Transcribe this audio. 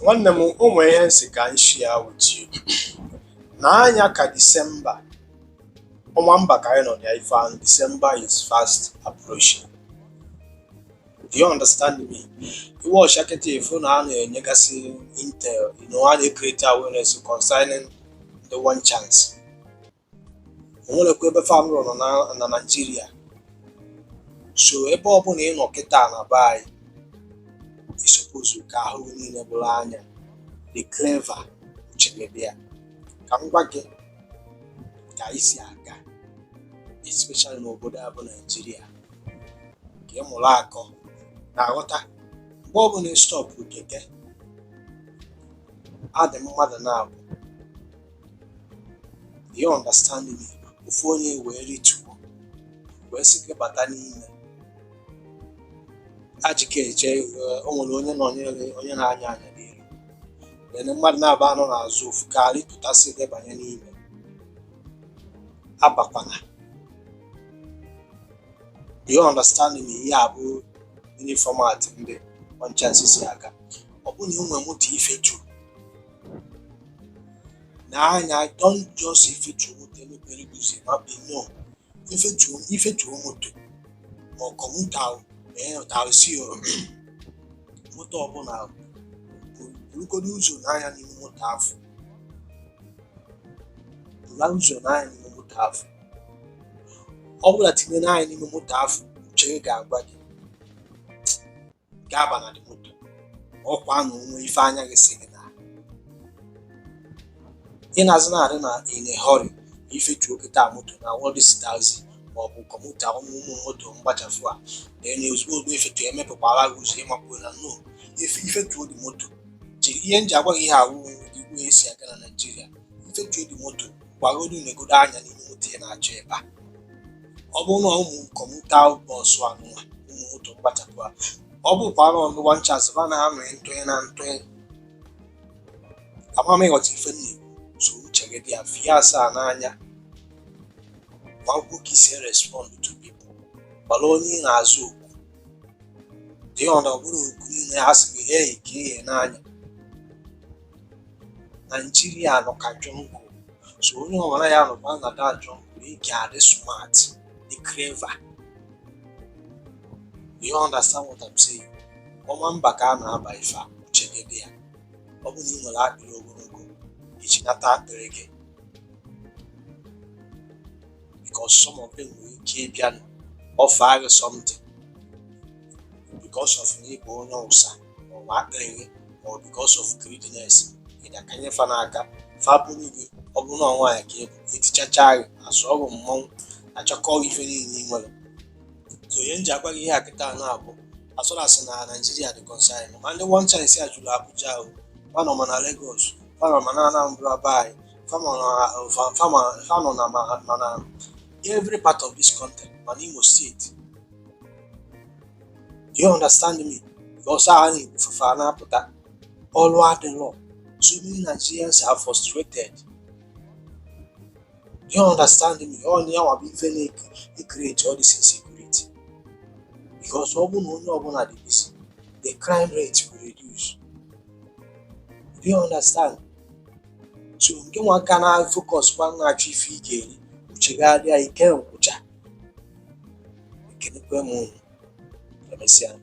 Nwanne m ụmụ ihe nsị ka m share with you. N'anya ka December, ọnwa mba ka anyị nọ na ife ahụ, December is fast approaching. Do you understand me? Iwe ọchakịta efu na a na-enyegasị intel, a na-ekreti awareness concerning the one chance. O nwerekwa ebe family nọ na Nigeria. So ebe ọ bụla ị nọ kịta na be anyị, ị suppose ka ahụ niile bụrụ anya the clever uchegede ya. Ka m gwa gị ka anyị si aga, especially n'obodo a bụ Nigeria, ka ị mụrụ akọ na-aghọta. Mgbe ọ bụla ị stọpụ keke, adị mmadụ na-abụ, you understand me, ofu onye wee rituo wee sị gị bata n'ime ajike eje. O nwere onye nọ onye na-anya anya n'elu, then mmadụ na-aba anọ n'azụ ofu karị tụtasị gị banye n'ime, abakwana. You understand me? Ihe a bụ ndị format ndị one chance si aga. Ọ bụ na enwe moto ifetu na anya, don't just ifetu moto emepere guzi ma be no, ifetu moto ma kọmputa taxi moto ọbụla burugodo ụzọ n'anya n'ime moto afọ, bula ụzọ n'anya n'ime moto afọ. Ọ bụla tinye n'anya n'ime moto afọ, uche ga-agwa gị ga-aba na dị moto, ọkwa na onwe ife anya gị si gị na ị na-azụ na-adị na in a hurry ifetuo kịta moto na wọdịs taxi ma ọ bụ kọmputa ụmụ moto mgbachafụ a na-enye ozugbo ifetu emepụkwara gị ụzọ ịmakwuo na no ifetuo dị moto. Ihe nji agwa gị ihe awụ igwe esi aga na Nigeria, ifetuo dị moto gwagodo negodo anya n'ime moto ị na-achọ ebe a. Ọ bụrụ na ụmụ kọmputa bọsụ anụnwa ụmụ moto mgbachapụ a, ọ bụkwa ọnụ one chance ba na-anọghị ntụnye na ntụnye amama ịghọta ife nne so uche gị dị ya fie asaa n'anya. Gwa okwu ka isi respond to people, gbara onye na-azụ okwu dị ọ na ọ bụrụ okwu niile ha sị gị hey ka ihe n'anya. Nigeria nọ ka jungle, so onye ọbụla ya nọkwa na that jungle ị ga-adị smart, dị clever. Do you understand what I'm saying? Ọma mba ka a na-aba ife a, uche gị dị ya. Ọ bụ na ị nwere akpịrị ogologo, iji nata akpịrị gị, because some of them nwere ike ịbịa offer gị something because of na ịbụ onye ụsa ma ọ bụ akpịrị gị, ma ọ because of greediness ị ga-akanye fa n'aka fa bụrụ gị. Ọ bụrụ na nwaanyị ka ịbụ etichacha gị asụ ọrụ mmọnwụ achọkọ ife niile ị nwere. So ihe nji agwa gị ihe akịta na-abụ asọrasị na Nigeria dị concern ma ndị one chance a jụrụ Abuja ahụ, fanọ ma na Lagos, fanọ ma na Anambra Bay, fanọ na mana every part of this country, mana Imo State. Do you understand me? Because a na-ebufufe na-apụta ọrụ adịlọ. So many Nigerians are frustrated. Do you understand me? Only our being create all this insecurity. Because ọ bụ na onye ọbụla dị busy, the crime rate will reduce. Do you understand? So nke nwa ka na focus kwa na-achọ ife ị ga-eri, uchegharịa ike nkwụcha. Ekenekwe m unu. Emesịa.